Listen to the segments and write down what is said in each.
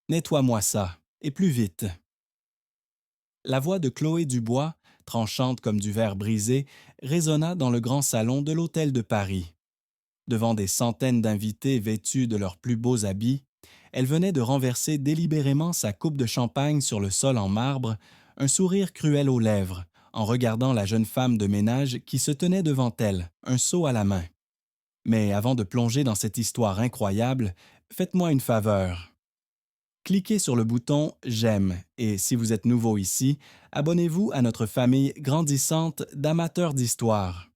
Nettoie-moi ça, et plus vite. La voix de Chloé Dubois, tranchante comme du verre brisé, résonna dans le grand salon de l'Hôtel de Paris. Devant des centaines d'invités vêtus de leurs plus beaux habits, elle venait de renverser délibérément sa coupe de champagne sur le sol en marbre, un sourire cruel aux lèvres, en regardant la jeune femme de ménage qui se tenait devant elle, un seau à la main. Mais avant de plonger dans cette histoire incroyable, faites-moi une faveur. Cliquez sur le bouton J'aime et si vous êtes nouveau ici, abonnez-vous à notre famille grandissante d'amateurs d'histoire.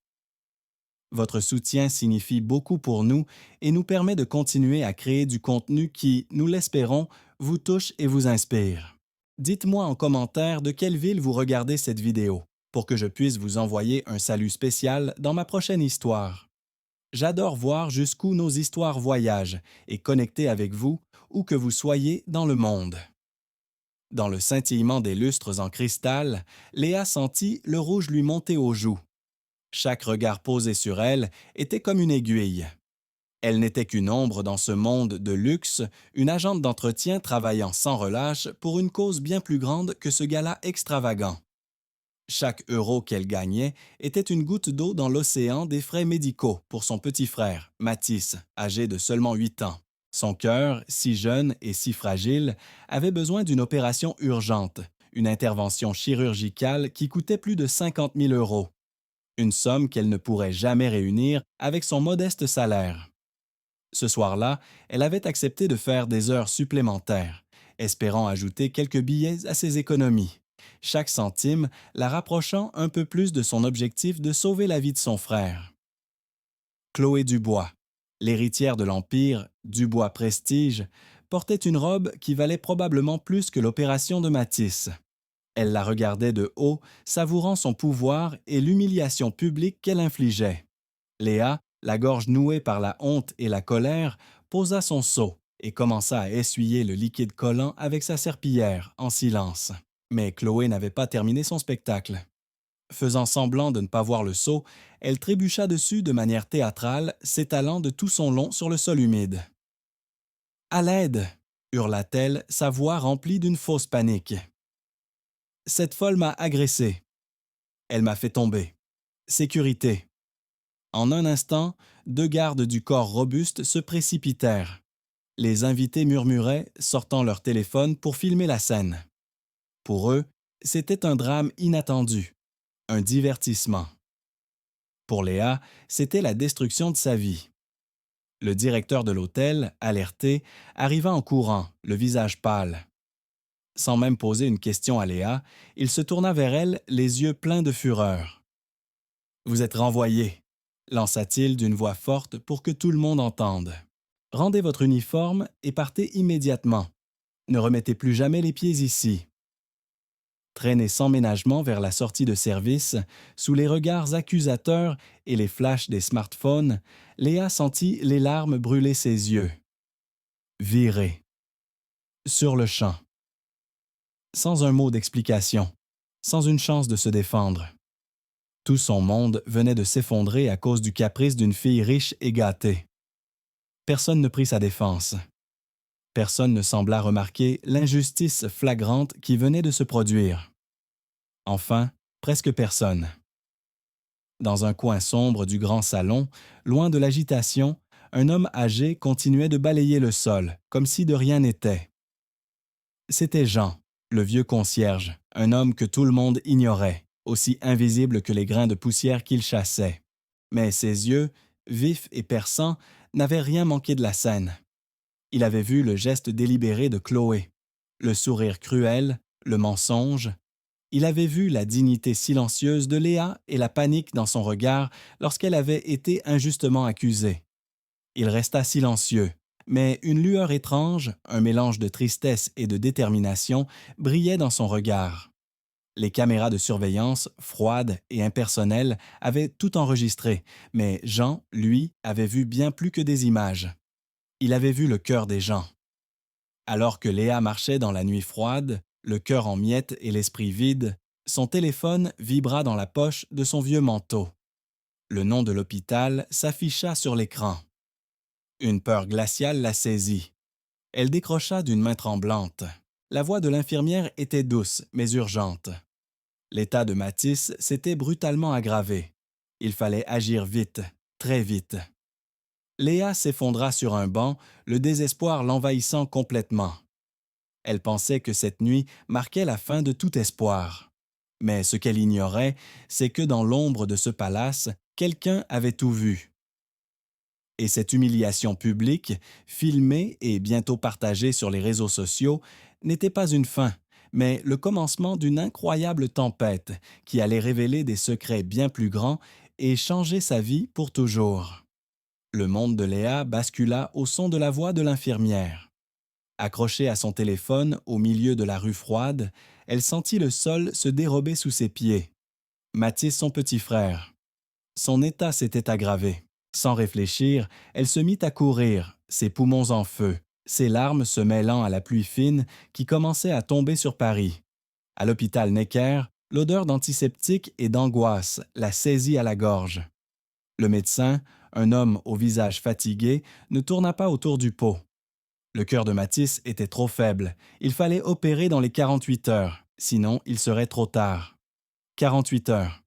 Votre soutien signifie beaucoup pour nous et nous permet de continuer à créer du contenu qui, nous l'espérons, vous touche et vous inspire. Dites-moi en commentaire de quelle ville vous regardez cette vidéo pour que je puisse vous envoyer un salut spécial dans ma prochaine histoire. J'adore voir jusqu'où nos histoires voyagent et connecter avec vous, où que vous soyez dans le monde. Dans le scintillement des lustres en cristal, Léa sentit le rouge lui monter aux joues. Chaque regard posé sur elle était comme une aiguille. Elle n'était qu'une ombre dans ce monde de luxe, une agente d'entretien travaillant sans relâche pour une cause bien plus grande que ce gala extravagant. Chaque euro qu'elle gagnait était une goutte d'eau dans l'océan des frais médicaux pour son petit frère, Mathis, âgé de seulement 8 ans. Son cœur, si jeune et si fragile, avait besoin d'une opération urgente, une intervention chirurgicale qui coûtait plus de 50 000 euros, une somme qu'elle ne pourrait jamais réunir avec son modeste salaire. Ce soir-là, elle avait accepté de faire des heures supplémentaires, espérant ajouter quelques billets à ses économies, chaque centime la rapprochant un peu plus de son objectif de sauver la vie de son frère. Chloé Dubois, l'héritière de l'Empire, Dubois Prestige, portait une robe qui valait probablement plus que l'opération de Matisse. Elle la regardait de haut, savourant son pouvoir et l'humiliation publique qu'elle infligeait. Léa, la gorge nouée par la honte et la colère, posa son seau et commença à essuyer le liquide collant avec sa serpillière, en silence. Mais Chloé n'avait pas terminé son spectacle. Faisant semblant de ne pas voir le seau, elle trébucha dessus de manière théâtrale, s'étalant de tout son long sur le sol humide. « À l'aide !» hurla-t-elle, sa voix remplie d'une fausse panique. « Cette folle m'a agressée. Elle m'a fait tomber. Sécurité. » En un instant, deux gardes du corps robuste se précipitèrent. Les invités murmuraient, sortant leur téléphone pour filmer la scène. Pour eux, c'était un drame inattendu, un divertissement. Pour Léa, c'était la destruction de sa vie. Le directeur de l'hôtel, alerté, arriva en courant, le visage pâle. Sans même poser une question à Léa, il se tourna vers elle, les yeux pleins de fureur. « Vous êtes renvoyée », lança-t-il d'une voix forte pour que tout le monde entende. « Rendez votre uniforme et partez immédiatement. Ne remettez plus jamais les pieds ici. » Traînée sans ménagement vers la sortie de service, sous les regards accusateurs et les flashs des smartphones, Léa sentit les larmes brûler ses yeux. Virée. Sur le champ. Sans un mot d'explication, sans une chance de se défendre. Tout son monde venait de s'effondrer à cause du caprice d'une fille riche et gâtée. Personne ne prit sa défense. Personne ne sembla remarquer l'injustice flagrante qui venait de se produire. Enfin, presque personne. Dans un coin sombre du grand salon, loin de l'agitation, un homme âgé continuait de balayer le sol, comme si de rien n'était. C'était Jean, le vieux concierge, un homme que tout le monde ignorait, aussi invisible que les grains de poussière qu'il chassait. Mais ses yeux, vifs et perçants, n'avaient rien manqué de la scène. Il avait vu le geste délibéré de Chloé, le sourire cruel, le mensonge. Il avait vu la dignité silencieuse de Léa et la panique dans son regard lorsqu'elle avait été injustement accusée. Il resta silencieux, mais une lueur étrange, un mélange de tristesse et de détermination, brillait dans son regard. Les caméras de surveillance, froides et impersonnelles, avaient tout enregistré, mais Jean, lui, avait vu bien plus que des images. Il avait vu le cœur des gens. Alors que Léa marchait dans la nuit froide, le cœur en miettes et l'esprit vide, son téléphone vibra dans la poche de son vieux manteau. Le nom de l'hôpital s'afficha sur l'écran. Une peur glaciale la saisit. Elle décrocha d'une main tremblante. La voix de l'infirmière était douce, mais urgente. L'état de Mathis s'était brutalement aggravé. Il fallait agir vite, très vite. Léa s'effondra sur un banc, le désespoir l'envahissant complètement. Elle pensait que cette nuit marquait la fin de tout espoir. Mais ce qu'elle ignorait, c'est que dans l'ombre de ce palace, quelqu'un avait tout vu. Et cette humiliation publique, filmée et bientôt partagée sur les réseaux sociaux, n'était pas une fin, mais le commencement d'une incroyable tempête qui allait révéler des secrets bien plus grands et changer sa vie pour toujours. Le monde de Léa bascula au son de la voix de l'infirmière. Accrochée à son téléphone au milieu de la rue froide, elle sentit le sol se dérober sous ses pieds. Mathis, son petit frère. Son état s'était aggravé. Sans réfléchir, elle se mit à courir, ses poumons en feu, ses larmes se mêlant à la pluie fine qui commençait à tomber sur Paris. À l'hôpital Necker, l'odeur d'antiseptique et d'angoisse la saisit à la gorge. Le médecin, un homme au visage fatigué, ne tourna pas autour du pot. Le cœur de Mathis était trop faible. Il fallait opérer dans les 48 heures, sinon il serait trop tard. 48 heures.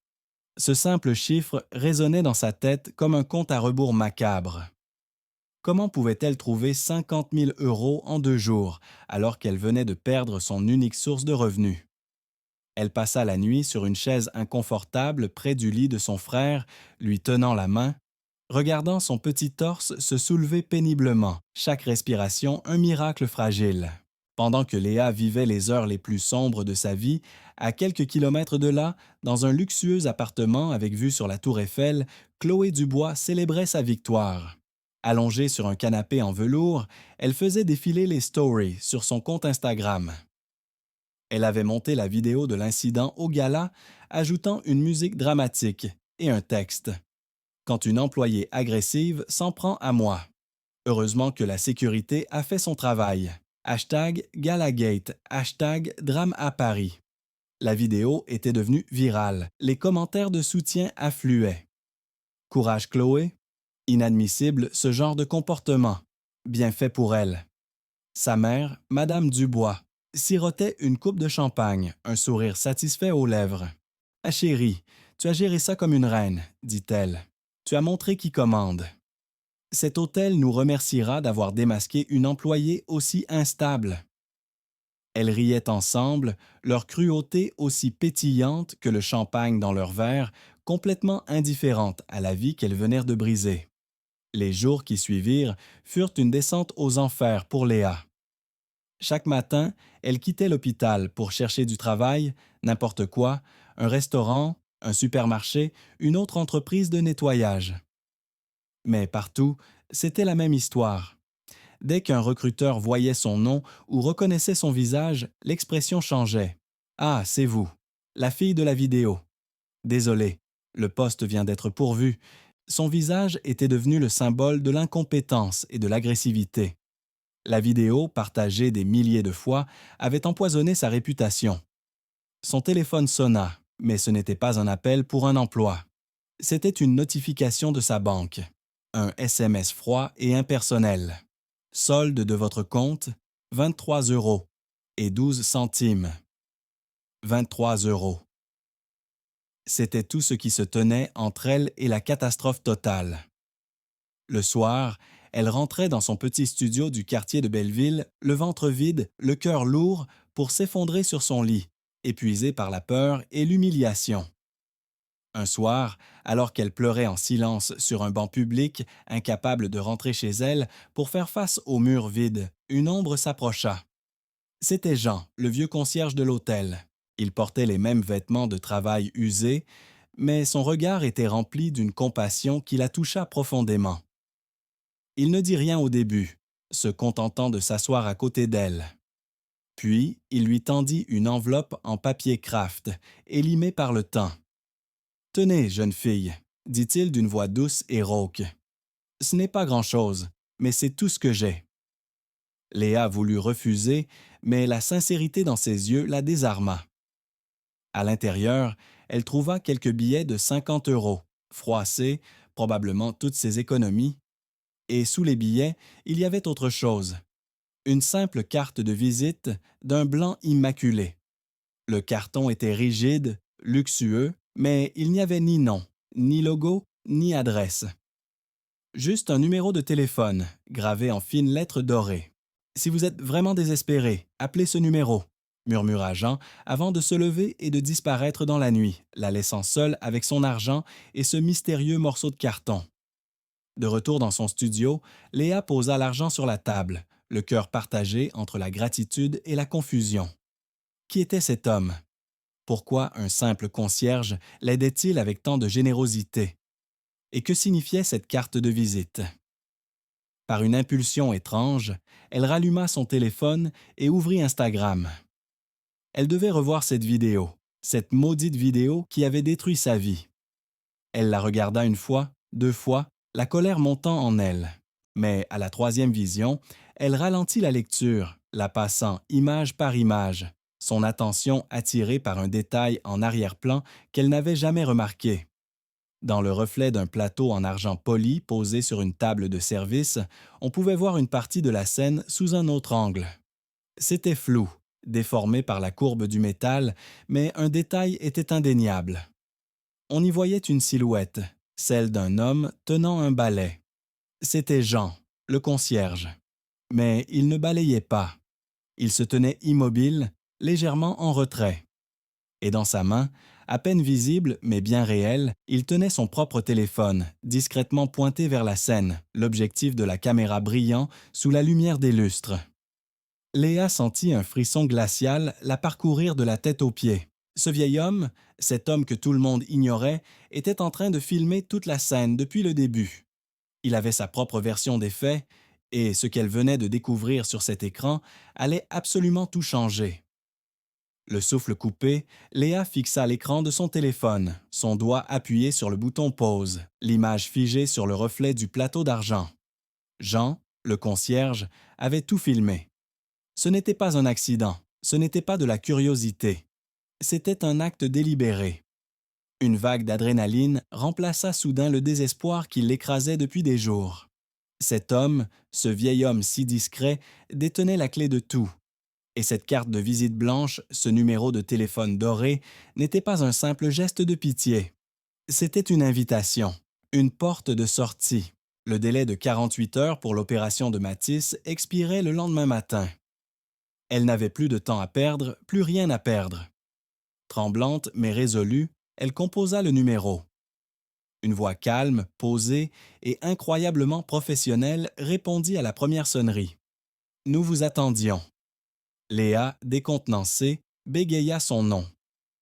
Ce simple chiffre résonnait dans sa tête comme un compte à rebours macabre. Comment pouvait-elle trouver 50 000 € en 2 jours, alors qu'elle venait de perdre son unique source de revenus? Elle passa la nuit sur une chaise inconfortable près du lit de son frère, lui tenant la main, regardant son petit torse se soulever péniblement, chaque respiration un miracle fragile. Pendant que Léa vivait les heures les plus sombres de sa vie, à quelques kilomètres de là, dans un luxueux appartement avec vue sur la tour Eiffel, Chloé Dubois célébrait sa victoire. Allongée sur un canapé en velours, elle faisait défiler les stories sur son compte Instagram. Elle avait monté la vidéo de l'incident au gala, ajoutant une musique dramatique et un texte. Quand une employée agressive s'en prend à moi. Heureusement que la sécurité a fait son travail. #Galagate, #Drame à Paris. La vidéo était devenue virale. Les commentaires de soutien affluaient. Courage Chloé. Inadmissible ce genre de comportement. Bien fait pour elle. Sa mère, Madame Dubois, sirotait une coupe de champagne, un sourire satisfait aux lèvres. « Ah chérie, tu as géré ça comme une reine, dit-elle. Tu as montré qui commande. Cet hôtel nous remerciera d'avoir démasqué une employée aussi instable. » Elles riaient ensemble, leur cruauté aussi pétillante que le champagne dans leur verre, complètement indifférentes à la vie qu'elles venaient de briser. Les jours qui suivirent furent une descente aux enfers pour Léa. Chaque matin, elle quittait l'hôpital pour chercher du travail, n'importe quoi, un restaurant, un supermarché, une autre entreprise de nettoyage. Mais partout, c'était la même histoire. Dès qu'un recruteur voyait son nom ou reconnaissait son visage, l'expression changeait. « Ah, c'est vous, la fille de la vidéo. Désolé, le poste vient d'être pourvu. » Son visage était devenu le symbole de l'incompétence et de l'agressivité. La vidéo, partagée des milliers de fois, avait empoisonné sa réputation. Son téléphone sonna, mais ce n'était pas un appel pour un emploi. C'était une notification de sa banque. Un SMS froid et impersonnel. Solde de votre compte, 23 € et 12 centimes. 23 €. C'était tout ce qui se tenait entre elle et la catastrophe totale. Le soir, elle rentrait dans son petit studio du quartier de Belleville, le ventre vide, le cœur lourd, pour s'effondrer sur son lit, épuisée par la peur et l'humiliation. Un soir, alors qu'elle pleurait en silence sur un banc public, incapable de rentrer chez elle, pour faire face au mur vide, une ombre s'approcha. C'était Jean, le vieux concierge de l'hôtel. Il portait les mêmes vêtements de travail usés, mais son regard était rempli d'une compassion qui la toucha profondément. Il ne dit rien au début, se contentant de s'asseoir à côté d'elle. Puis, il lui tendit une enveloppe en papier kraft, élimée par le temps. « Tenez, jeune fille, dit-il d'une voix douce et rauque. Ce n'est pas grand-chose, mais c'est tout ce que j'ai. » Léa voulut refuser, mais la sincérité dans ses yeux la désarma. À l'intérieur, elle trouva quelques billets de 50 €, froissés, probablement toutes ses économies. Et sous les billets, il y avait autre chose. Une simple carte de visite d'un blanc immaculé. Le carton était rigide, luxueux, mais il n'y avait ni nom, ni logo, ni adresse. Juste un numéro de téléphone, gravé en fines lettres dorées. Si vous êtes vraiment désespéré, appelez ce numéro, murmura Jean avant de se lever et de disparaître dans la nuit, la laissant seule avec son argent et ce mystérieux morceau de carton. De retour dans son studio, Léa posa l'argent sur la table, le cœur partagé entre la gratitude et la confusion. Qui était cet homme? Pourquoi un simple concierge l'aidait-il avec tant de générosité? Et que signifiait cette carte de visite? Par une impulsion étrange, elle ralluma son téléphone et ouvrit Instagram. Elle devait revoir cette maudite vidéo qui avait détruit sa vie. Elle la regarda une fois, deux fois, la colère montant en elle. Mais à la troisième vision, elle ralentit la lecture, la passant image par image, son attention attirée par un détail en arrière-plan qu'elle n'avait jamais remarqué. Dans le reflet d'un plateau en argent poli posé sur une table de service, on pouvait voir une partie de la scène sous un autre angle. C'était flou, déformé par la courbe du métal, mais un détail était indéniable. On y voyait une silhouette, celle d'un homme tenant un balai. C'était Jean, le concierge. Mais il ne balayait pas. Il se tenait immobile, légèrement en retrait. Et dans sa main, à peine visible mais bien réelle, il tenait son propre téléphone, discrètement pointé vers la scène, l'objectif de la caméra brillant sous la lumière des lustres. Léa sentit un frisson glacial la parcourir de la tête aux pieds. Ce vieil homme, cet homme que tout le monde ignorait, était en train de filmer toute la scène depuis le début. Il avait sa propre version des faits, et ce qu'elle venait de découvrir sur cet écran allait absolument tout changer. Le souffle coupé, Léa fixa l'écran de son téléphone, son doigt appuyé sur le bouton pause, l'image figée sur le reflet du plateau d'argent. Jean, le concierge, avait tout filmé. Ce n'était pas un accident, ce n'était pas de la curiosité. C'était un acte délibéré. Une vague d'adrénaline remplaça soudain le désespoir qui l'écrasait depuis des jours. Cet homme, ce vieil homme si discret, détenait la clé de tout. Et cette carte de visite blanche, ce numéro de téléphone doré, n'était pas un simple geste de pitié. C'était une invitation, une porte de sortie. Le délai de 48 heures pour l'opération de Matisse expirait le lendemain matin. Elle n'avait plus de temps à perdre, plus rien à perdre. Tremblante mais résolue, elle composa le numéro. Une voix calme, posée et incroyablement professionnelle répondit à la première sonnerie. « Nous vous attendions. » Léa, décontenancée, bégaya son nom.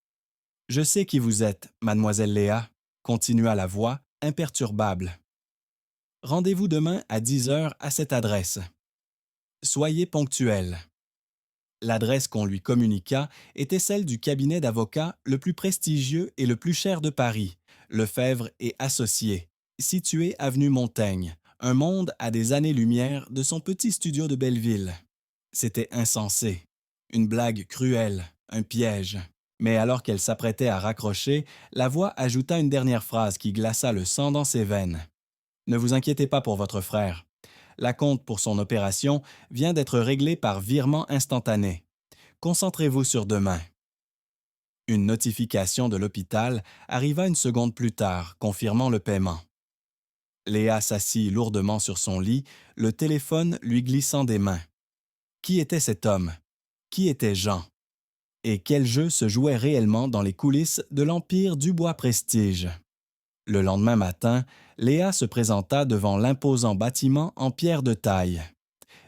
« Je sais qui vous êtes, mademoiselle Léa, » continua la voix, imperturbable. « Rendez-vous demain à 10 heures à cette adresse. Soyez ponctuelle. » L'adresse qu'on lui communiqua était celle du cabinet d'avocats le plus prestigieux et le plus cher de Paris, Lefebvre et Associés, situé avenue Montaigne, un monde à des années-lumière de son petit studio de Belleville. C'était insensé, une blague cruelle, un piège. Mais alors qu'elle s'apprêtait à raccrocher, la voix ajouta une dernière phrase qui glaça le sang dans ses veines. « Ne vous inquiétez pas pour votre frère. L'acompte pour son opération vient d'être réglé par virement instantané. Concentrez-vous sur demain. » Une notification de l'hôpital arriva une seconde plus tard, confirmant le paiement. Léa s'assit lourdement sur son lit, le téléphone lui glissant des mains. Qui était cet homme? Qui était Jean? Et quel jeu se jouait réellement dans les coulisses de l'Empire Dubois Prestige? Le lendemain matin, Léa se présenta devant l'imposant bâtiment en pierre de taille.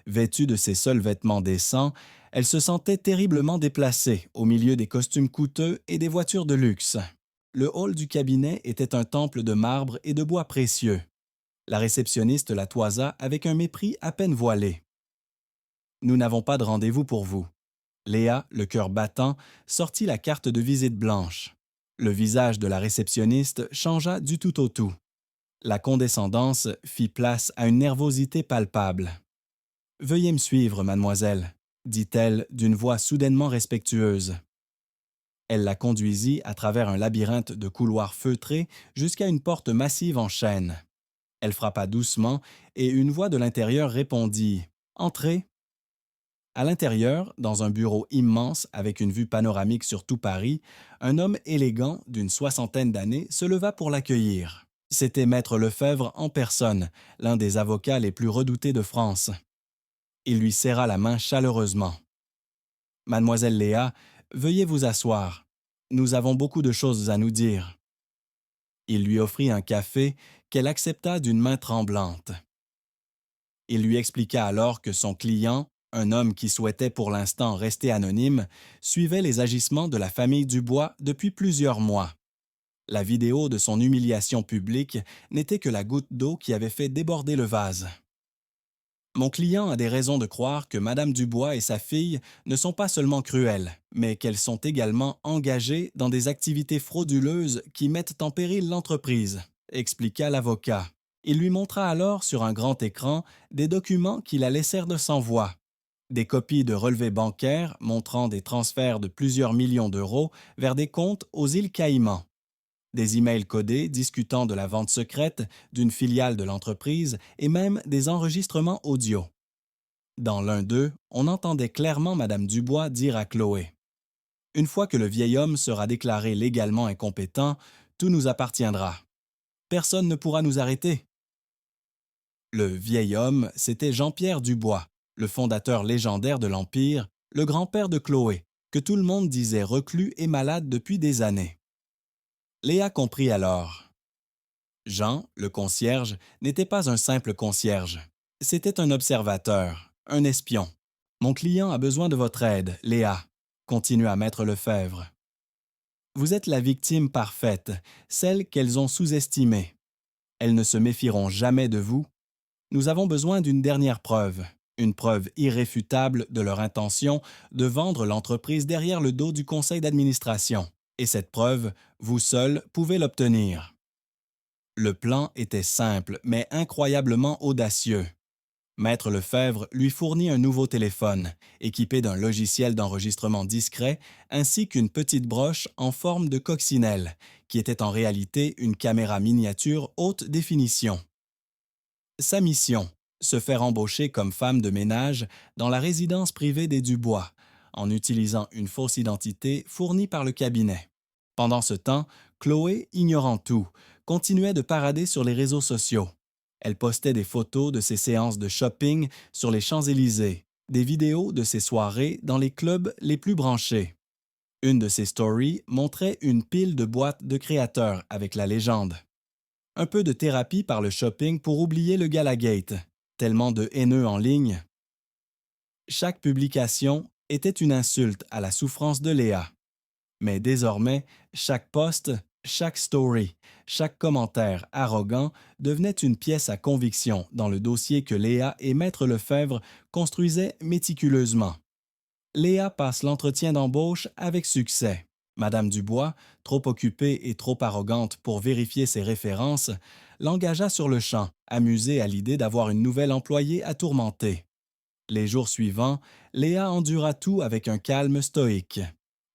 Vêtue de ses seuls vêtements décents, elle se sentait terriblement déplacée au milieu des costumes coûteux et des voitures de luxe. Le hall du cabinet était un temple de marbre et de bois précieux. La réceptionniste la toisa avec un mépris à peine voilé. « Nous n'avons pas de rendez-vous pour vous. » Léa, le cœur battant, sortit la carte de visite blanche. Le visage de la réceptionniste changea du tout au tout. La condescendance fit place à une nervosité palpable. « Veuillez me suivre, mademoiselle, » dit-elle d'une voix soudainement respectueuse. Elle la conduisit à travers un labyrinthe de couloirs feutrés jusqu'à une porte massive en chêne. Elle frappa doucement et une voix de l'intérieur répondit « Entrez ». À l'intérieur, dans un bureau immense avec une vue panoramique sur tout Paris, un homme élégant d'une soixantaine d'années se leva pour l'accueillir. C'était Maître Lefebvre en personne, l'un des avocats les plus redoutés de France. Il lui serra la main chaleureusement. Mademoiselle Léa, veuillez vous asseoir. Nous avons beaucoup de choses à nous dire. Il lui offrit un café qu'elle accepta d'une main tremblante. Il lui expliqua alors que son client, un homme qui souhaitait pour l'instant rester anonyme, suivait les agissements de la famille Dubois depuis plusieurs mois. La vidéo de son humiliation publique n'était que la goutte d'eau qui avait fait déborder le vase. Mon client a des raisons de croire que Madame Dubois et sa fille ne sont pas seulement cruelles, mais qu'elles sont également engagées dans des activités frauduleuses qui mettent en péril l'entreprise, expliqua l'avocat. Il lui montra alors sur un grand écran des documents qui la laissèrent de sans voix. Des copies de relevés bancaires montrant des transferts de plusieurs millions d'euros vers des comptes aux îles Caïmans. Des emails codés discutant de la vente secrète d'une filiale de l'entreprise et même des enregistrements audio. Dans l'un d'eux, on entendait clairement Madame Dubois dire à Chloé: « Une fois que le vieil homme sera déclaré légalement incompétent, tout nous appartiendra. Personne ne pourra nous arrêter. » Le vieil homme, c'était Jean-Pierre Dubois, le fondateur légendaire de l'Empire, le grand-père de Chloé, que tout le monde disait reclus et malade depuis des années. Léa comprit alors. Jean, le concierge, n'était pas un simple concierge. C'était un observateur, un espion. « Mon client a besoin de votre aide, Léa », continua Maître Lefebvre. « Vous êtes la victime parfaite, celle qu'elles ont sous-estimée. Elles ne se méfieront jamais de vous. Nous avons besoin d'une dernière preuve, une preuve irréfutable de leur intention de vendre l'entreprise derrière le dos du conseil d'administration. Et cette preuve, vous seul pouvez l'obtenir. » Le plan était simple, mais incroyablement audacieux. Maître Lefebvre lui fournit un nouveau téléphone, équipé d'un logiciel d'enregistrement discret, ainsi qu'une petite broche en forme de coccinelle, qui était en réalité une caméra miniature haute définition. Sa mission, se faire embaucher comme femme de ménage dans la résidence privée des Dubois, en utilisant une fausse identité fournie par le cabinet. Pendant ce temps, Chloé, ignorant tout, continuait de parader sur les réseaux sociaux. Elle postait des photos de ses séances de shopping sur les Champs-Élysées, des vidéos de ses soirées dans les clubs les plus branchés. Une de ses stories montrait une pile de boîtes de créateurs avec la légende. Un peu de thérapie par le shopping pour oublier le Galagate, tellement de haineux en ligne. Chaque publication était une insulte à la souffrance de Léa. Mais désormais, chaque post, chaque story, chaque commentaire arrogant devenait une pièce à conviction dans le dossier que Léa et Maître Lefebvre construisaient méticuleusement. Léa passe l'entretien d'embauche avec succès. Madame Dubois, trop occupée et trop arrogante pour vérifier ses références, l'engagea sur le champ, amusée à l'idée d'avoir une nouvelle employée à tourmenter. Les jours suivants, Léa endura tout avec un calme stoïque.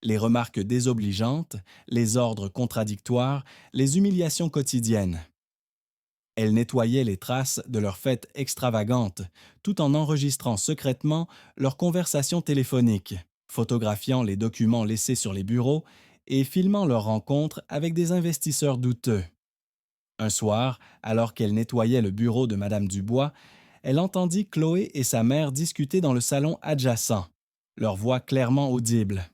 Les remarques désobligeantes, les ordres contradictoires, les humiliations quotidiennes. Elle nettoyait les traces de leurs fêtes extravagantes, tout en enregistrant secrètement leurs conversations téléphoniques, photographiant les documents laissés sur les bureaux et filmant leurs rencontres avec des investisseurs douteux. Un soir, alors qu'elle nettoyait le bureau de Madame Dubois, elle entendit Chloé et sa mère discuter dans le salon adjacent, leur voix clairement audible.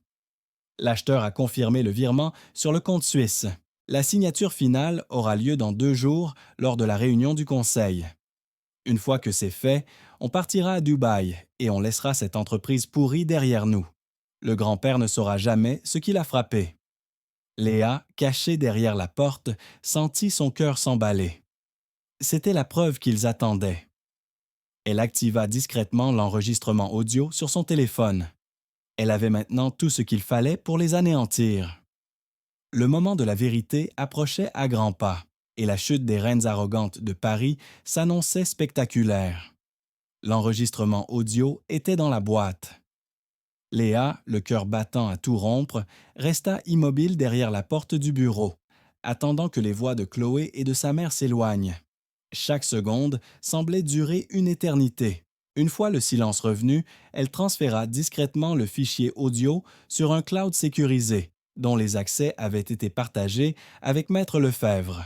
L'acheteur a confirmé le virement sur le compte suisse. La signature finale aura lieu dans 2 jours lors de la réunion du conseil. Une fois que c'est fait, on partira à Dubaï et on laissera cette entreprise pourrie derrière nous. Le grand-père ne saura jamais ce qui l'a frappé. Léa, cachée derrière la porte, sentit son cœur s'emballer. C'était la preuve qu'ils attendaient. Elle activa discrètement l'enregistrement audio sur son téléphone. Elle avait maintenant tout ce qu'il fallait pour les anéantir. Le moment de la vérité approchait à grands pas, et la chute des reines arrogantes de Paris s'annonçait spectaculaire. L'enregistrement audio était dans la boîte. Léa, le cœur battant à tout rompre, resta immobile derrière la porte du bureau, attendant que les voix de Chloé et de sa mère s'éloignent. Chaque seconde semblait durer une éternité, Une fois le silence revenu, elle transféra discrètement le fichier audio sur un cloud sécurisé, dont les accès avaient été partagés avec Maître Lefebvre.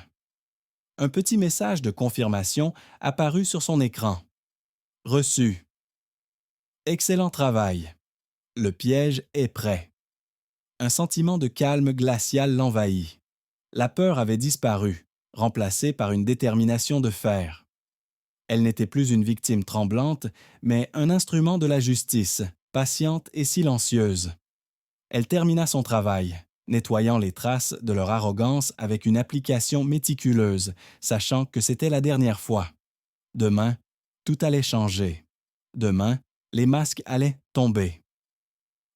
Un petit message de confirmation apparut sur son écran. Reçu. Excellent travail. Le piège est prêt. Un sentiment de calme glacial l'envahit. La peur avait disparu, remplacée par une détermination de fer. Elle n'était plus une victime tremblante, mais un instrument de la justice, patiente et silencieuse. Elle termina son travail, nettoyant les traces de leur arrogance avec une application méticuleuse, sachant que c'était la dernière fois. Demain, tout allait changer. Demain, les masques allaient tomber.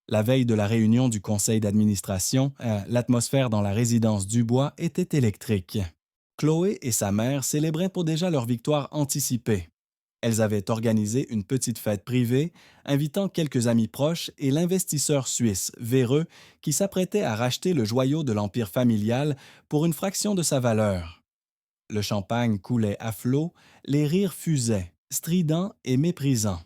La veille de la réunion du conseil d'administration, l'atmosphère dans la résidence Dubois était électrique. Chloé et sa mère célébraient pour déjà leur victoire anticipée. Elles avaient organisé une petite fête privée, invitant quelques amis proches et l'investisseur suisse véreux qui s'apprêtait à racheter le joyau de l'empire familial pour une fraction de sa valeur. Le champagne coulait à flots, les rires fusaient, stridents et méprisants.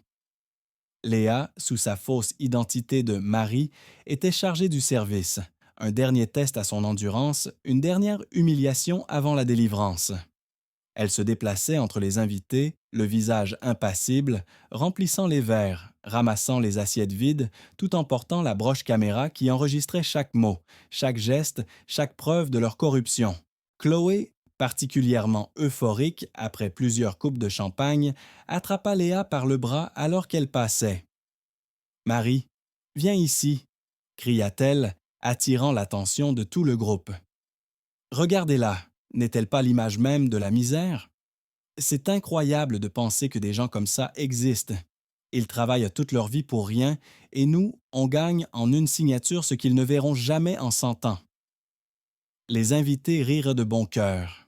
Léa, sous sa fausse identité de Marie, était chargée du service, un dernier test à son endurance, une dernière humiliation avant la délivrance. Elle se déplaçait entre les invités, le visage impassible, remplissant les verres, ramassant les assiettes vides, tout en portant la broche caméra qui enregistrait chaque mot, chaque geste, chaque preuve de leur corruption. Chloé, particulièrement euphorique après plusieurs coupes de champagne, attrapa Léa par le bras alors qu'elle passait. « Marie, viens ici !» cria-t-elle, attirant l'attention de tout le groupe. « Regardez-la, n'est-elle pas l'image même de la misère? C'est incroyable de penser que des gens comme ça existent. Ils travaillent toute leur vie pour rien et nous, on gagne en une signature ce qu'ils ne verront jamais en 100 ans. » Les invités rirent de bon cœur.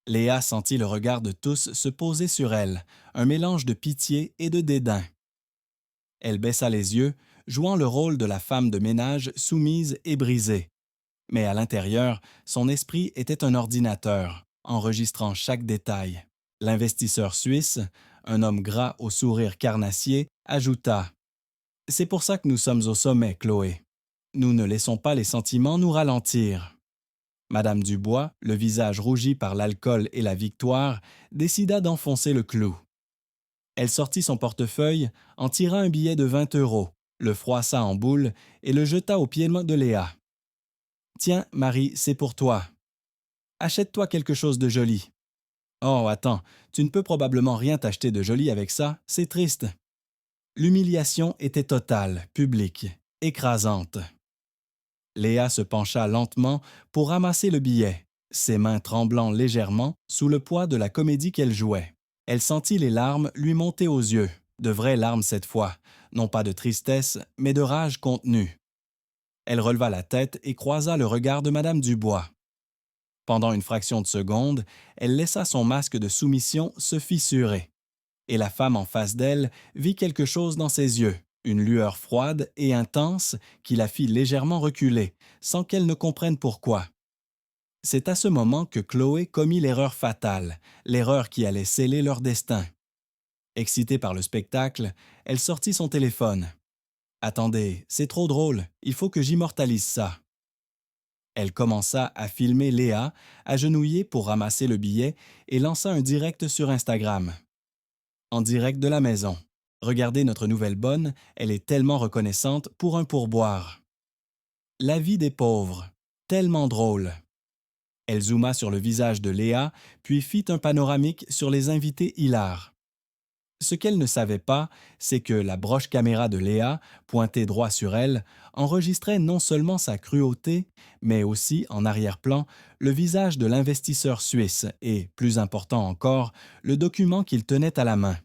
Léa sentit le regard de tous se poser sur elle, un mélange de pitié et de dédain. Elle baissa les yeux, jouant le rôle de la femme de ménage soumise et brisée. Mais à l'intérieur, son esprit était un ordinateur, enregistrant chaque détail. L'investisseur suisse, un homme gras au sourire carnassier, ajouta « C'est pour ça que nous sommes au sommet, Chloé. Nous ne laissons pas les sentiments nous ralentir. » Madame Dubois, le visage rougi par l'alcool et la victoire, décida d'enfoncer le clou. Elle sortit son portefeuille, en tira un billet de 20 €, le froissa en boule et le jeta aux pieds de Léa. « Tiens, Marie, c'est pour toi. Achète-toi quelque chose de joli. »« Oh, attends, tu ne peux probablement rien t'acheter de joli avec ça, c'est triste. » L'humiliation était totale, publique, écrasante. Léa se pencha lentement pour ramasser le billet, ses mains tremblant légèrement sous le poids de la comédie qu'elle jouait. Elle sentit les larmes lui monter aux yeux, de vraies larmes cette fois, non pas de tristesse, mais de rage contenue. Elle releva la tête et croisa le regard de Madame Dubois. Pendant une fraction de seconde, elle laissa son masque de soumission se fissurer. Et la femme en face d'elle vit quelque chose dans ses yeux, une lueur froide et intense qui la fit légèrement reculer, sans qu'elle ne comprenne pourquoi. C'est à ce moment que Chloé commit l'erreur fatale, l'erreur qui allait sceller leur destin. Excitée par le spectacle, elle sortit son téléphone. « Attendez, c'est trop drôle, il faut que j'immortalise ça. » Elle commença à filmer Léa, agenouillée pour ramasser le billet, et lança un direct sur Instagram. En direct de la maison. Regardez notre nouvelle bonne, elle est tellement reconnaissante pour un pourboire. La vie des pauvres, tellement drôle. Elle zooma sur le visage de Léa, puis fit un panoramique sur les invités hilars. Ce qu'elle ne savait pas, c'est que la broche caméra de Léa, pointée droit sur elle, enregistrait non seulement sa cruauté, mais aussi, en arrière-plan, le visage de l'investisseur suisse et, plus important encore, le document qu'il tenait à la main.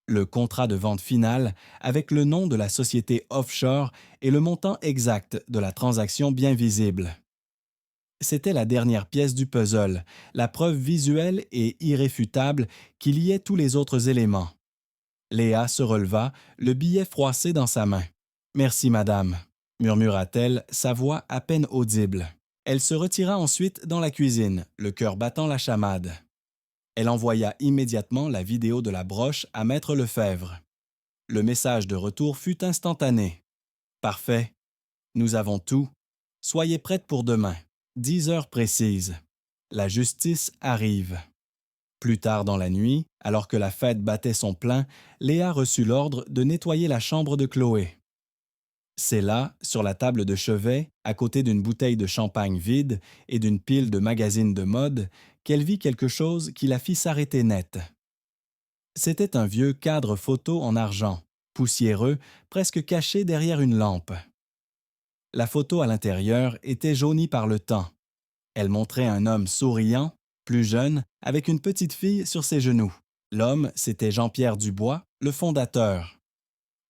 Le contrat de vente final avec le nom de la société offshore et le montant exact de la transaction bien visible. C'était la dernière pièce du puzzle, la preuve visuelle et irréfutable qui liait tous les autres éléments. Léa se releva, le billet froissé dans sa main. « Merci, madame », murmura-t-elle, sa voix à peine audible. Elle se retira ensuite dans la cuisine, le cœur battant la chamade. Elle envoya immédiatement la vidéo de la broche à Maître Lefebvre. Le message de retour fut instantané. Parfait. Nous avons tout. Soyez prête pour demain. 10 heures précises. La justice arrive. Plus tard dans la nuit, alors que la fête battait son plein, Léa reçut l'ordre de nettoyer la chambre de Chloé. C'est là, sur la table de chevet, à côté d'une bouteille de champagne vide et d'une pile de magazines de mode, qu'elle vit quelque chose qui la fit s'arrêter net. C'était un vieux cadre photo en argent, poussiéreux, presque caché derrière une lampe. La photo à l'intérieur était jaunie par le temps. Elle montrait un homme souriant, plus jeune, avec une petite fille sur ses genoux. L'homme, c'était Jean-Pierre Dubois, le fondateur.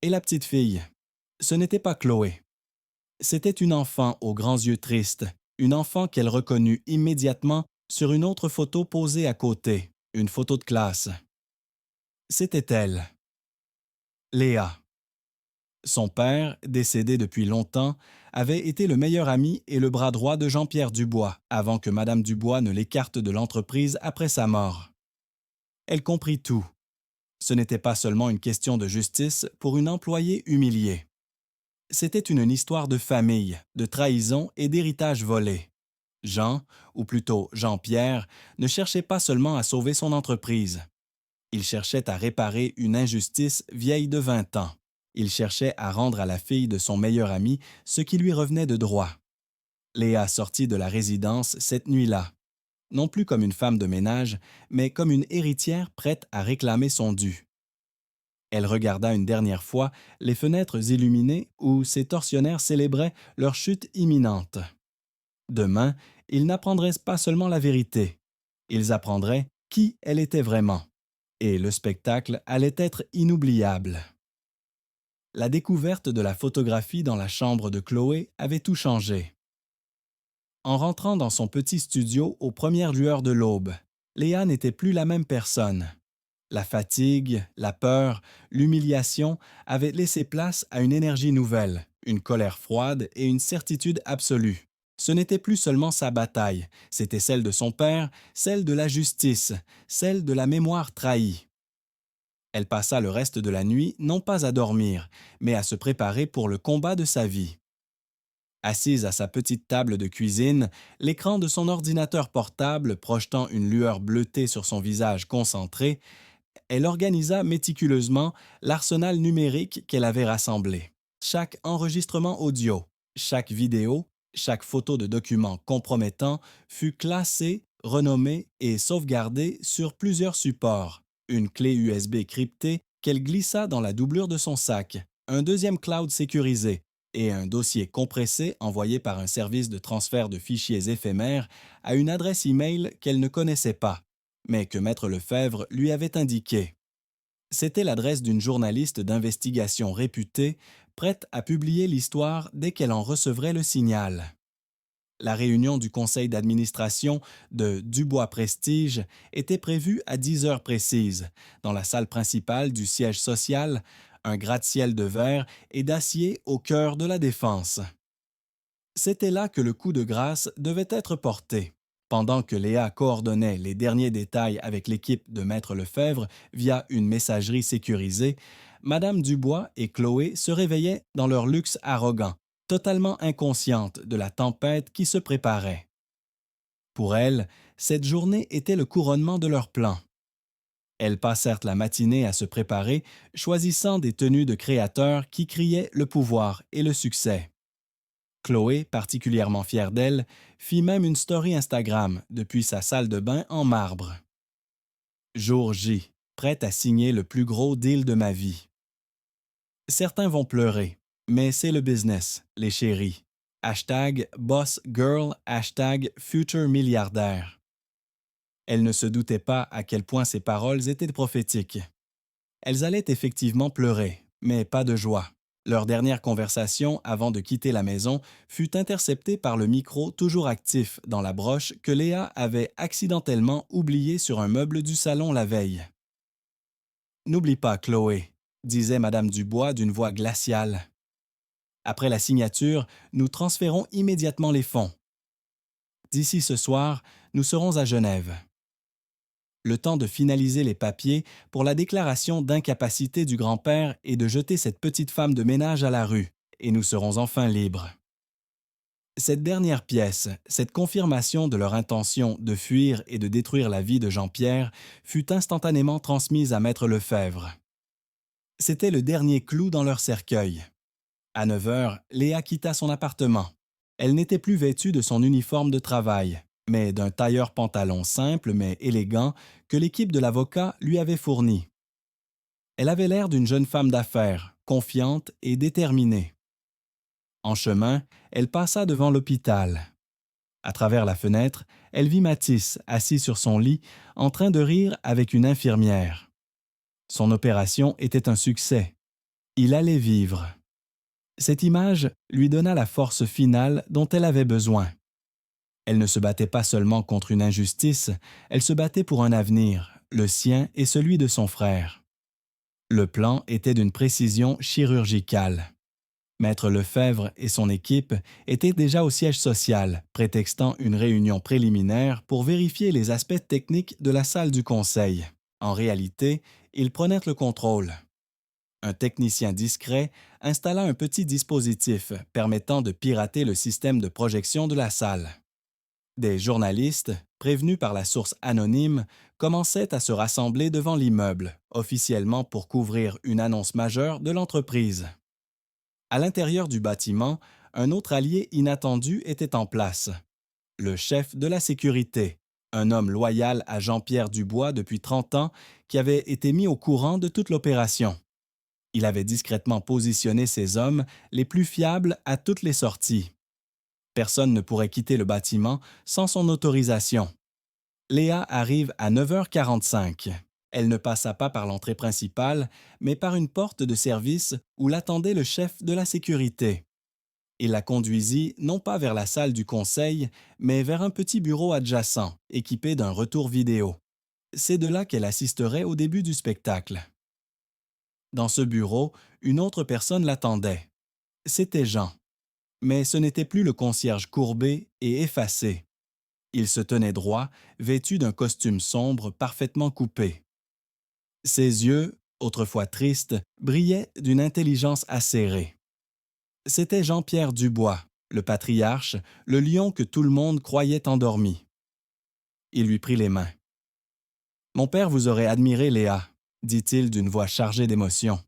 Et la petite fille, ce n'était pas Chloé. C'était une enfant aux grands yeux tristes, une enfant qu'elle reconnut immédiatement sur une autre photo posée à côté, une photo de classe. C'était elle. Léa. Son père, décédé depuis longtemps, avait été le meilleur ami et le bras droit de Jean-Pierre Dubois avant que Madame Dubois ne l'écarte de l'entreprise après sa mort. Elle comprit tout. Ce n'était pas seulement une question de justice pour une employée humiliée. C'était une histoire de famille, de trahison et d'héritage volé. Jean, ou plutôt Jean-Pierre, ne cherchait pas seulement à sauver son entreprise. Il cherchait à réparer une injustice vieille de 20 ans. Il cherchait à rendre à la fille de son meilleur ami ce qui lui revenait de droit. Léa sortit de la résidence cette nuit-là, non plus comme une femme de ménage, mais comme une héritière prête à réclamer son dû. Elle regarda une dernière fois les fenêtres illuminées où ses tortionnaires célébraient leur chute imminente. Demain, ils n'apprendraient pas seulement la vérité, ils apprendraient qui elle était vraiment. Et le spectacle allait être inoubliable. La découverte de la photographie dans la chambre de Chloé avait tout changé. En rentrant dans son petit studio aux premières lueurs de l'aube, Léa n'était plus la même personne. La fatigue, la peur, l'humiliation avaient laissé place à une énergie nouvelle, une colère froide et une certitude absolue. Ce n'était plus seulement sa bataille, c'était celle de son père, celle de la justice, celle de la mémoire trahie. Elle passa le reste de la nuit non pas à dormir, mais à se préparer pour le combat de sa vie. Assise à sa petite table de cuisine, l'écran de son ordinateur portable projetant une lueur bleutée sur son visage concentré, elle organisa méticuleusement l'arsenal numérique qu'elle avait rassemblé. Chaque enregistrement audio, chaque vidéo, chaque photo de document compromettant fut classé, renommé et sauvegardé sur plusieurs supports. Une clé USB cryptée qu'elle glissa dans la doublure de son sac, un deuxième cloud sécurisé et un dossier compressé envoyé par un service de transfert de fichiers éphémères à une adresse e-mail qu'elle ne connaissait pas, mais que Maître Lefebvre lui avait indiquée. C'était l'adresse d'une journaliste d'investigation réputée, prête à publier l'histoire dès qu'elle en recevrait le signal. La réunion du conseil d'administration de Dubois Prestige était prévue à 10 heures précises, dans la salle principale du siège social, un gratte-ciel de verre et d'acier au cœur de la défense. C'était là que le coup de grâce devait être porté. Pendant que Léa coordonnait les derniers détails avec l'équipe de Maître Lefebvre via une messagerie sécurisée, Madame Dubois et Chloé se réveillaient dans leur luxe arrogant, totalement inconscientes de la tempête qui se préparait. Pour elles, cette journée était le couronnement de leur plan. Elles passèrent la matinée à se préparer, choisissant des tenues de créateurs qui criaient le pouvoir et le succès. Chloé, particulièrement fière d'elle, fit même une story Instagram depuis sa salle de bain en marbre. Jour J, prête à signer le plus gros deal de ma vie. Certains vont pleurer, mais c'est le business, les chéris. #BossGirl, #FutureMilliardaire. Elle ne se doutait pas à quel point ses paroles étaient prophétiques. Elles allaient effectivement pleurer, mais pas de joie. Leur dernière conversation avant de quitter la maison fut interceptée par le micro toujours actif dans la broche que Léa avait accidentellement oublié sur un meuble du salon la veille. N'oublie pas, Chloé, disait Madame Dubois d'une voix glaciale. Après la signature, nous transférons immédiatement les fonds. D'ici ce soir, nous serons à Genève. le temps de finaliser les papiers pour la déclaration d'incapacité du grand-père et de jeter cette petite femme de ménage à la rue, et nous serons enfin libres. Cette dernière pièce, cette confirmation de leur intention de fuir et de détruire la vie de Jean-Pierre, fut instantanément transmise à Maître Lefebvre. C'était le dernier clou dans leur cercueil. À 9 heures, Léa quitta son appartement. Elle n'était plus vêtue de son uniforme de travail, mais d'un tailleur pantalon simple mais élégant que l'équipe de l'avocat lui avait fourni. Elle avait l'air d'une jeune femme d'affaires, confiante et déterminée. En chemin, elle passa devant l'hôpital. À travers la fenêtre, elle vit Mathis assis sur son lit, en train de rire avec une infirmière. Son opération était un succès. Il allait vivre. Cette image lui donna la force finale dont elle avait besoin. Elle ne se battait pas seulement contre une injustice, elle se battait pour un avenir, le sien et celui de son frère. Le plan était d'une précision chirurgicale. Maître Lefebvre et son équipe étaient déjà au siège social, prétextant une réunion préliminaire pour vérifier les aspects techniques de la salle du conseil. En réalité, ils prenaient le contrôle. Un technicien discret installa un petit dispositif permettant de pirater le système de projection de la salle. Des journalistes, prévenus par la source anonyme, commençaient à se rassembler devant l'immeuble, officiellement pour couvrir une annonce majeure de l'entreprise. À l'intérieur du bâtiment, un autre allié inattendu était en place. Le chef de la sécurité, un homme loyal à Jean-Pierre Dubois depuis 30 ans qui avait été mis au courant de toute l'opération. Il avait discrètement positionné ses hommes les plus fiables à toutes les sorties. Personne ne pourrait quitter le bâtiment sans son autorisation. Léa arrive à 9h45. Elle ne passa pas par l'entrée principale, mais par une porte de service où l'attendait le chef de la sécurité. Il la conduisit non pas vers la salle du conseil, mais vers un petit bureau adjacent, équipé d'un retour vidéo. C'est de là qu'elle assisterait au début du spectacle. Dans ce bureau, une autre personne l'attendait. C'était Jean. Mais ce n'était plus le concierge courbé et effacé. Il se tenait droit, vêtu d'un costume sombre parfaitement coupé. Ses yeux, autrefois tristes, brillaient d'une intelligence acérée. C'était Jean-Pierre Dubois, le patriarche, le lion que tout le monde croyait endormi. Il lui prit les mains. « Mon père vous aurait admiré, Léa, » dit-il d'une voix chargée d'émotion.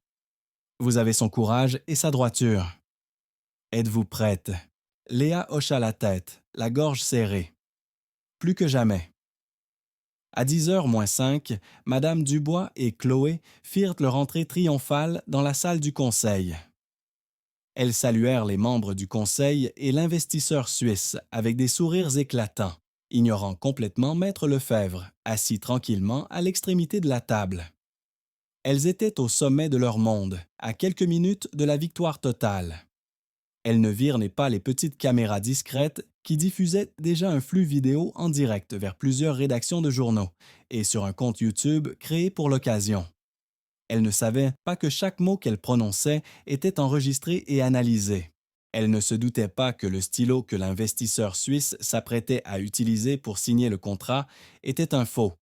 « Vous avez son courage et sa droiture. Êtes-vous prête? » Léa hocha la tête, la gorge serrée. « Plus que jamais. » À 10h moins 5, Madame Dubois et Chloé firent leur entrée triomphale dans la salle du conseil. Elles saluèrent les membres du conseil et l'investisseur suisse avec des sourires éclatants, ignorant complètement Maître Lefebvre, assis tranquillement à l'extrémité de la table. Elles étaient au sommet de leur monde, à quelques minutes de la victoire totale. Elles ne virent pas les petites caméras discrètes qui diffusaient déjà un flux vidéo en direct vers plusieurs rédactions de journaux et sur un compte YouTube créé pour l'occasion. Elles ne savaient pas que chaque mot qu'elles prononçaient était enregistré et analysé. Elles ne se doutaient pas que le stylo que l'investisseur suisse s'apprêtait à utiliser pour signer le contrat était un faux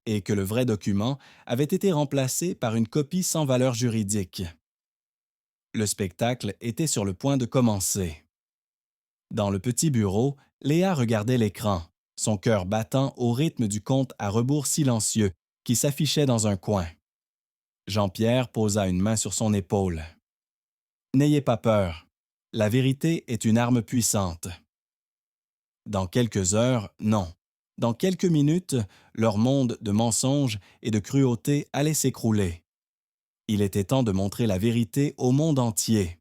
et que le vrai document avait été remplacé par une copie sans valeur juridique. Le spectacle était sur le point de commencer. Dans le petit bureau, Léa regardait l'écran, son cœur battant au rythme du compte à rebours silencieux qui s'affichait dans un coin. Jean-Pierre posa une main sur son épaule. « N'ayez pas peur. La vérité est une arme puissante. » Dans quelques heures, non. Dans quelques minutes, leur monde de mensonges et de cruauté allait s'écrouler. Il était temps de montrer la vérité au monde entier.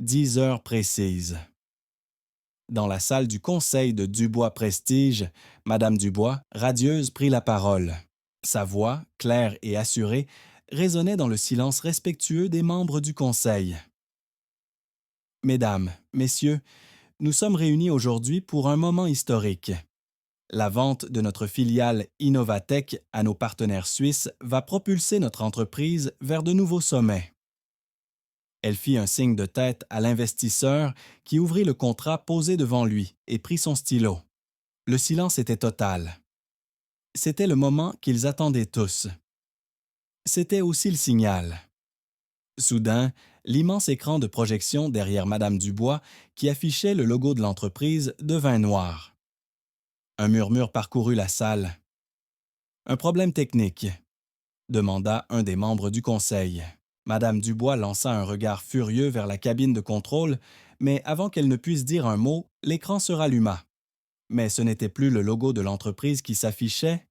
10 heures précises. Dans la salle du conseil de Dubois Prestige, Madame Dubois, radieuse, prit la parole. Sa voix, claire et assurée, résonnait dans le silence respectueux des membres du conseil. « Mesdames, Messieurs, nous sommes réunis aujourd'hui pour un moment historique. La vente de notre filiale Innovatech à nos partenaires suisses va propulser notre entreprise vers de nouveaux sommets. » Elle fit un signe de tête à l'investisseur qui ouvrit le contrat posé devant lui et prit son stylo. Le silence était total. C'était le moment qu'ils attendaient tous. C'était aussi le signal. Soudain, l'immense écran de projection derrière Madame Dubois, qui affichait le logo de l'entreprise, devint noir. Un murmure parcourut la salle. Un problème technique, demanda un des membres du conseil. Madame Dubois lança un regard furieux vers la cabine de contrôle, mais avant qu'elle ne puisse dire un mot, l'écran se ralluma. Mais ce n'était plus le logo de l'entreprise qui s'affichait,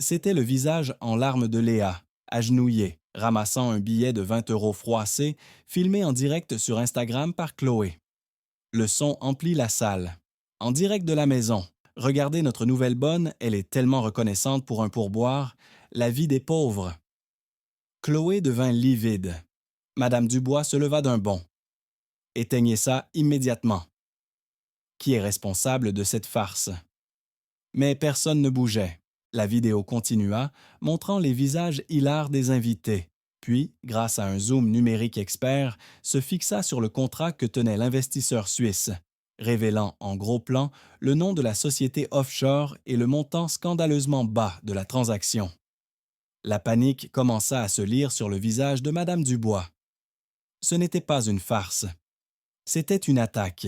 c'était le visage en larmes de Léa, agenouillée, ramassant un billet de 20 € froissé, filmé en direct sur Instagram par Chloé. Le son emplit la salle. En direct de la maison. Regardez notre nouvelle bonne, elle est tellement reconnaissante pour un pourboire. La vie des pauvres. Chloé devint livide. Madame Dubois se leva d'un bond. Éteignez ça immédiatement. Qui est responsable de cette farce? Mais personne ne bougeait. La vidéo continua, montrant les visages hilars des invités, puis, grâce à un zoom numérique expert, se fixa sur le contrat que tenait l'investisseur suisse, révélant en gros plan le nom de la société offshore et le montant scandaleusement bas de la transaction. La panique commença à se lire sur le visage de Madame Dubois. Ce n'était pas une farce. C'était une attaque.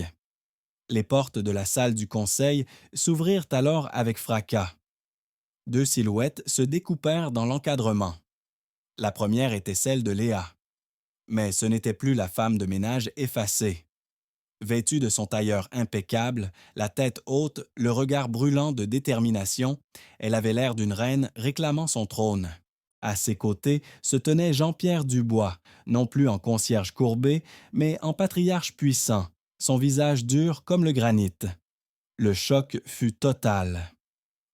Les portes de la salle du conseil s'ouvrirent alors avec fracas. 2 silhouettes se découpèrent dans l'encadrement. La première était celle de Léa. Mais ce n'était plus la femme de ménage effacée. Vêtue de son tailleur impeccable, la tête haute, le regard brûlant de détermination, elle avait l'air d'une reine réclamant son trône. À ses côtés se tenait Jean-Pierre Dubois, non plus en concierge courbé, mais en patriarche puissant, son visage dur comme le granit. Le choc fut total.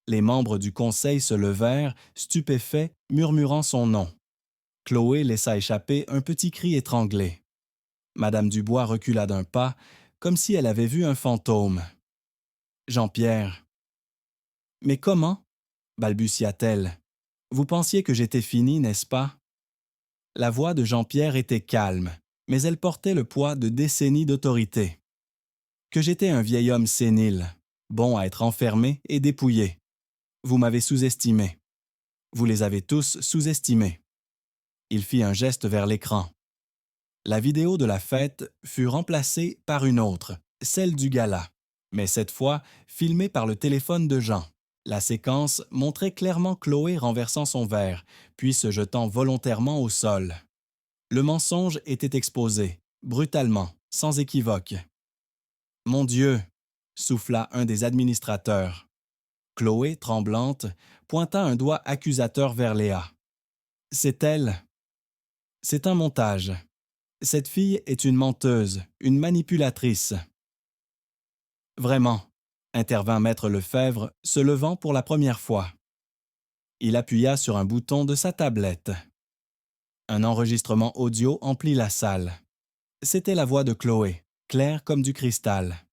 Les membres du conseil se levèrent, stupéfaits, murmurant son nom. Chloé laissa échapper un petit cri étranglé. Madame Dubois recula d'un pas, comme si elle avait vu un fantôme. Jean-Pierre. Mais comment? Balbutia-t-elle. Vous pensiez que j'étais finie, n'est-ce pas? La voix de Jean-Pierre était calme, mais elle portait le poids de décennies d'autorité. Que j'étais un vieil homme sénile, bon à être enfermé et dépouillé. Vous m'avez sous-estimé. Vous les avez tous sous-estimés. Il fit un geste vers l'écran. La vidéo de la fête fut remplacée par une autre, celle du gala, mais cette fois filmée par le téléphone de Jean. La séquence montrait clairement Chloé renversant son verre, puis se jetant volontairement au sol. Le mensonge était exposé, brutalement, sans équivoque. « Mon Dieu !» souffla un des administrateurs. Chloé, tremblante, pointa un doigt accusateur vers Léa. « C'est elle. C'est un montage. Cette fille est une menteuse, une manipulatrice. » « Vraiment, » intervint maître Lefebvre, se levant pour la première fois. Il appuya sur un bouton de sa tablette. Un enregistrement audio emplit la salle. C'était la voix de Chloé, claire comme du cristal.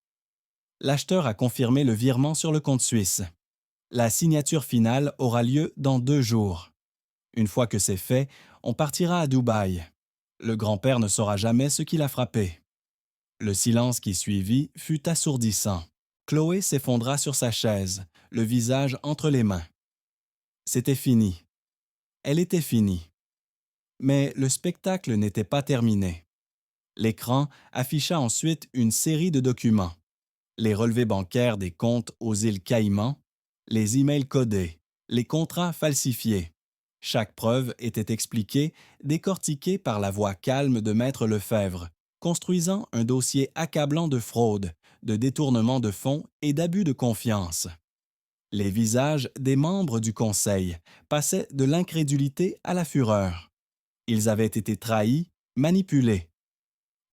L'acheteur a confirmé le virement sur le compte suisse. La signature finale aura lieu dans 2 jours. Une fois que c'est fait, on partira à Dubaï. Le grand-père ne saura jamais ce qui l'a frappé. Le silence qui suivit fut assourdissant. Chloé s'effondra sur sa chaise, le visage entre les mains. C'était fini. Elle était finie. Mais le spectacle n'était pas terminé. L'écran afficha ensuite une série de documents. Les relevés bancaires des comptes aux îles Caïmans, les emails codés, les contrats falsifiés. Chaque preuve était expliquée, décortiquée par la voix calme de maître Lefebvre, construisant un dossier accablant de fraude, de détournement de fonds et d'abus de confiance. Les visages des membres du conseil passaient de l'incrédulité à la fureur. Ils avaient été trahis, manipulés.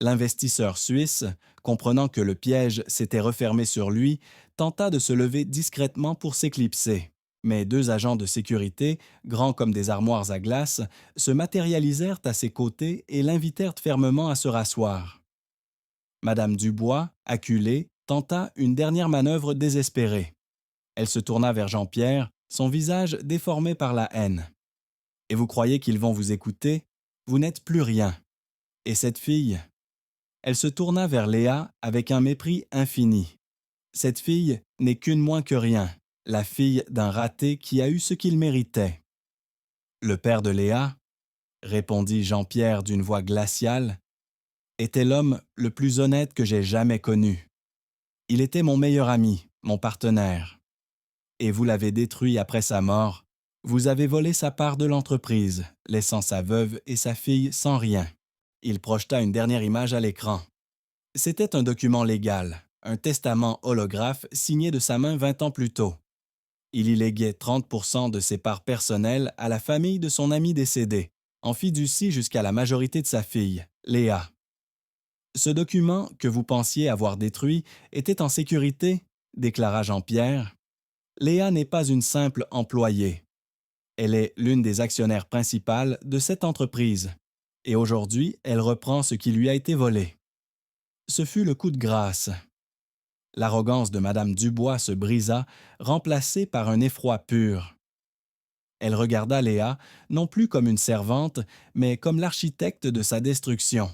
L'investisseur suisse, comprenant que le piège s'était refermé sur lui, tenta de se lever discrètement pour s'éclipser. Mais 2 agents de sécurité, grands comme des armoires à glace, se matérialisèrent à ses côtés et l'invitèrent fermement à se rasseoir. Madame Dubois, acculée, tenta une dernière manœuvre désespérée. Elle se tourna vers Jean-Pierre, son visage déformé par la haine. « Et vous croyez qu'ils vont vous écouter? Vous n'êtes plus rien. Et cette fille ?» Elle se tourna vers Léa avec un mépris infini. « Cette fille n'est qu'une moins que rien. la fille d'un raté qui a eu ce qu'il méritait. Le père de Léa, répondit Jean-Pierre d'une voix glaciale, était l'homme le plus honnête que j'ai jamais connu. Il était mon meilleur ami, mon partenaire. Et vous l'avez détruit après sa mort. Vous avez volé sa part de l'entreprise, laissant sa veuve et sa fille sans rien. Il projeta une dernière image à l'écran. C'était un document légal, un testament holographe signé de sa main 20 ans plus tôt. Il y léguait 30% de ses parts personnelles à la famille de son ami décédé, en fiducie jusqu'à la majorité de sa fille, Léa. Ce document que vous pensiez avoir détruit était en sécurité, déclara Jean-Pierre. Léa n'est pas une simple employée. Elle est l'une des actionnaires principales de cette entreprise. Et aujourd'hui, elle reprend ce qui lui a été volé. Ce fut le coup de grâce. L'arrogance de Madame Dubois se brisa, remplacée par un effroi pur. Elle regarda Léa, non plus comme une servante, mais comme l'architecte de sa destruction.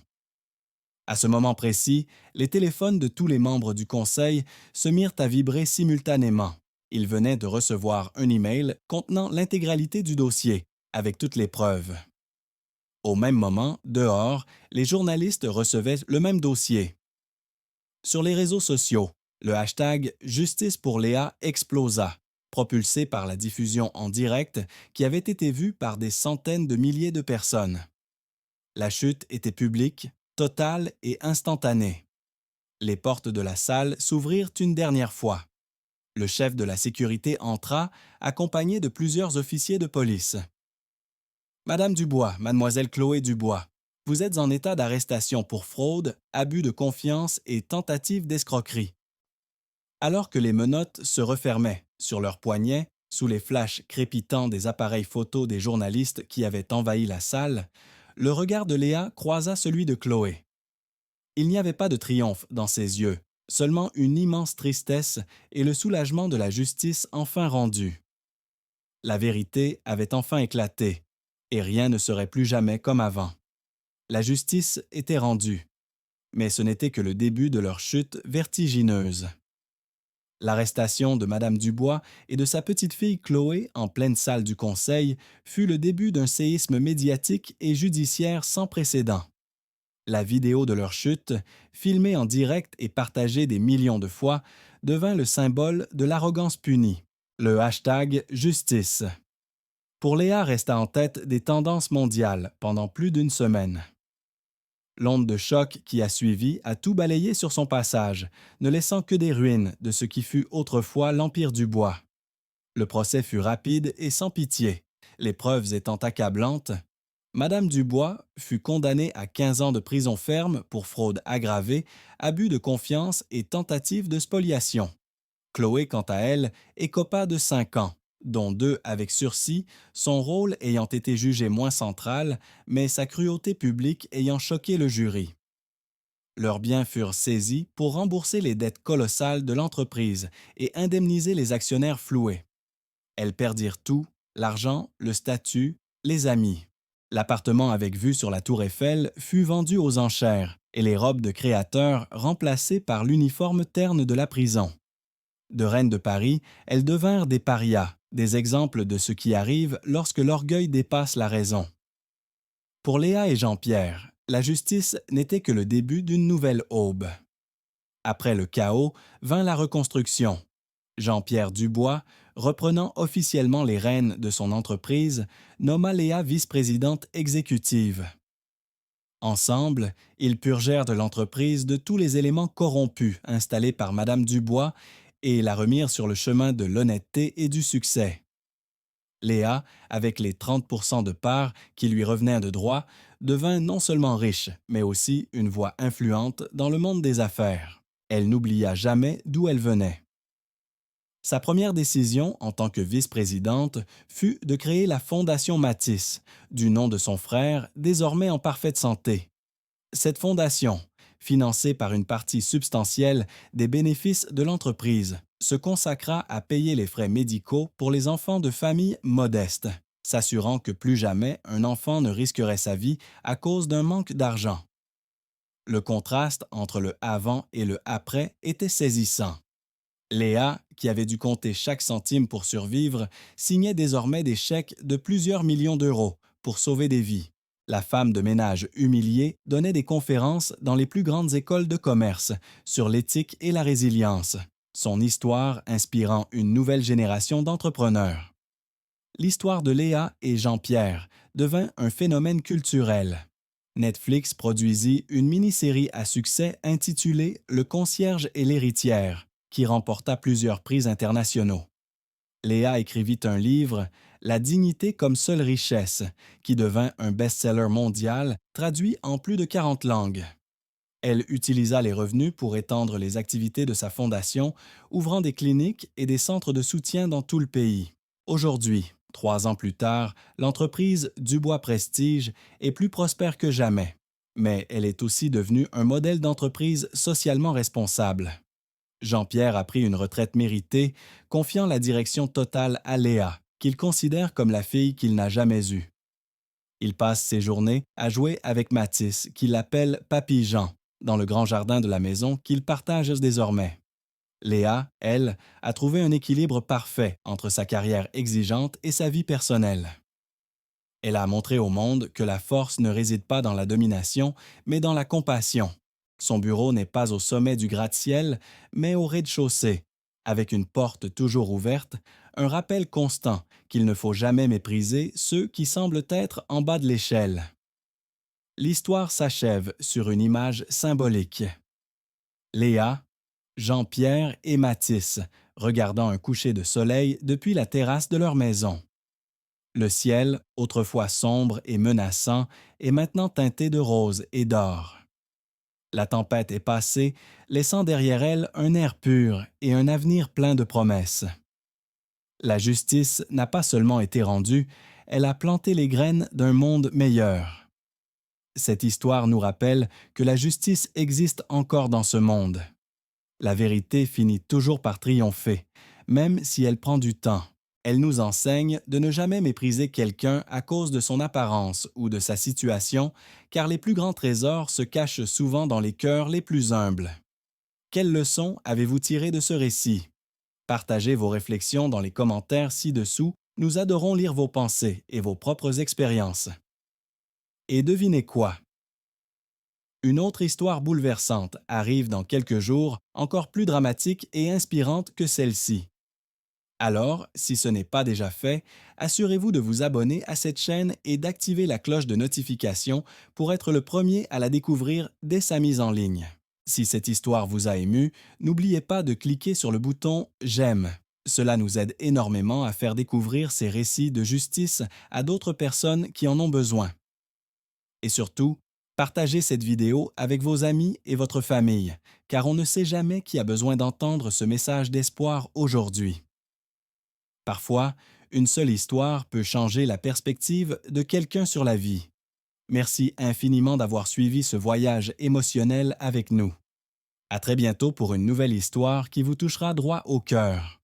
À ce moment précis, les téléphones de tous les membres du conseil se mirent à vibrer simultanément. Ils venaient de recevoir un email contenant l'intégralité du dossier, avec toutes les preuves. Au même moment, dehors, les journalistes recevaient le même dossier. Sur les réseaux sociaux, le hashtag Justice pour Léa explosa, propulsé par la diffusion en direct qui avait été vue par des centaines de milliers de personnes. La chute était publique, totale et instantanée. Les portes de la salle s'ouvrirent une dernière fois. Le chef de la sécurité entra, accompagné de plusieurs officiers de police. « Madame Dubois, mademoiselle Chloé Dubois, vous êtes en état d'arrestation pour fraude, abus de confiance et tentative d'escroquerie. » Alors que les menottes se refermaient sur leurs poignets, sous les flashs crépitants des appareils photo des journalistes qui avaient envahi la salle, le regard de Léa croisa celui de Chloé. Il n'y avait pas de triomphe dans ses yeux, seulement une immense tristesse et le soulagement de la justice enfin rendue. La vérité avait enfin éclaté, et rien ne serait plus jamais comme avant. La justice était rendue, mais ce n'était que le début de leur chute vertigineuse. L'arrestation de Madame Dubois et de sa petite-fille Chloé en pleine salle du conseil fut le début d'un séisme médiatique et judiciaire sans précédent. La vidéo de leur chute, filmée en direct et partagée des millions de fois, devint le symbole de l'arrogance punie, le hashtag Justice. Pour Léa resta en tête des tendances mondiales pendant plus d'une semaine. L'onde de choc qui a suivi a tout balayé sur son passage, ne laissant que des ruines de ce qui fut autrefois l'Empire du bois. Le procès fut rapide et sans pitié, les preuves étant accablantes. Madame Dubois fut condamnée à 15 ans de prison ferme pour fraude aggravée, abus de confiance et tentative de spoliation. Chloé, quant à elle, écopa de 5 ans, dont 2 avec sursis, son rôle ayant été jugé moins central, mais sa cruauté publique ayant choqué le jury. Leurs biens furent saisis pour rembourser les dettes colossales de l'entreprise et indemniser les actionnaires floués. Elles perdirent tout, l'argent, le statut, les amis. L'appartement avec vue sur la tour Eiffel fut vendu aux enchères et les robes de créateurs remplacées par l'uniforme terne de la prison. De reines de Paris, elles devinrent des parias, des exemples de ce qui arrive lorsque l'orgueil dépasse la raison. Pour Léa et Jean-Pierre, la justice n'était que le début d'une nouvelle aube. Après le chaos vint la reconstruction. Jean-Pierre Dubois, reprenant officiellement les rênes de son entreprise, nomma Léa vice-présidente exécutive. Ensemble, ils purgèrent de l'entreprise de tous les éléments corrompus installés par Madame Dubois et la remirent sur le chemin de l'honnêteté et du succès. Léa, avec les 30% de parts qui lui revenaient de droit, devint non seulement riche, mais aussi une voix influente dans le monde des affaires. Elle n'oublia jamais d'où elle venait. Sa première décision en tant que vice-présidente fut de créer la Fondation Matisse, du nom de son frère, désormais en parfaite santé. Cette fondation, financée par une partie substantielle des bénéfices de l'entreprise, se consacra à payer les frais médicaux pour les enfants de familles modestes, s'assurant que plus jamais un enfant ne risquerait sa vie à cause d'un manque d'argent. Le contraste entre le avant et le après était saisissant. Léa, qui avait dû compter chaque centime pour survivre, signait désormais des chèques de plusieurs millions d'euros pour sauver des vies. La femme de ménage humiliée donnait des conférences dans les plus grandes écoles de commerce sur l'éthique et la résilience, son histoire inspirant une nouvelle génération d'entrepreneurs. L'histoire de Léa et Jean-Pierre devint un phénomène culturel. Netflix produisit une mini-série à succès intitulée Le concierge et l'héritière, qui remporta plusieurs prix internationaux. Léa écrivit un livre, La dignité comme seule richesse, qui devint un best-seller mondial traduit en plus de 40 langues. Elle utilisa les revenus pour étendre les activités de sa fondation, ouvrant des cliniques et des centres de soutien dans tout le pays. Aujourd'hui, 3 ans plus tard, l'entreprise Dubois Prestige est plus prospère que jamais. Mais elle est aussi devenue un modèle d'entreprise socialement responsable. Jean-Pierre a pris une retraite méritée, confiant la direction totale à Léa, qu'il considère comme la fille qu'il n'a jamais eue. Il passe ses journées à jouer avec Mathis, qu'il appelle Papy Jean, dans le grand jardin de la maison qu'ils partagent désormais. Léa, elle, a trouvé un équilibre parfait entre sa carrière exigeante et sa vie personnelle. Elle a montré au monde que la force ne réside pas dans la domination, mais dans la compassion. Son bureau n'est pas au sommet du gratte-ciel, mais au rez-de-chaussée, avec une porte toujours ouverte, un rappel constant qu'il ne faut jamais mépriser ceux qui semblent être en bas de l'échelle. L'histoire s'achève sur une image symbolique. Léa, Jean-Pierre et Mathis, regardant un coucher de soleil depuis la terrasse de leur maison. Le ciel, autrefois sombre et menaçant, est maintenant teinté de rose et d'or. La tempête est passée, laissant derrière elle un air pur et un avenir plein de promesses. La justice n'a pas seulement été rendue, elle a planté les graines d'un monde meilleur. Cette histoire nous rappelle que la justice existe encore dans ce monde. La vérité finit toujours par triompher, même si elle prend du temps. Elle nous enseigne de ne jamais mépriser quelqu'un à cause de son apparence ou de sa situation, car les plus grands trésors se cachent souvent dans les cœurs les plus humbles. Quelle leçon avez-vous tiré de ce récit? Partagez vos réflexions dans les commentaires ci-dessous, nous adorons lire vos pensées et vos propres expériences. Et devinez quoi? Une autre histoire bouleversante arrive dans quelques jours, encore plus dramatique et inspirante que celle-ci. Alors, si ce n'est pas déjà fait, assurez-vous de vous abonner à cette chaîne et d'activer la cloche de notification pour être le premier à la découvrir dès sa mise en ligne. Si cette histoire vous a ému, n'oubliez pas de cliquer sur le bouton « J'aime ». Cela nous aide énormément à faire découvrir ces récits de justice à d'autres personnes qui en ont besoin. Et surtout, partagez cette vidéo avec vos amis et votre famille, car on ne sait jamais qui a besoin d'entendre ce message d'espoir aujourd'hui. Parfois, une seule histoire peut changer la perspective de quelqu'un sur la vie. Merci infiniment d'avoir suivi ce voyage émotionnel avec nous. À très bientôt pour une nouvelle histoire qui vous touchera droit au cœur.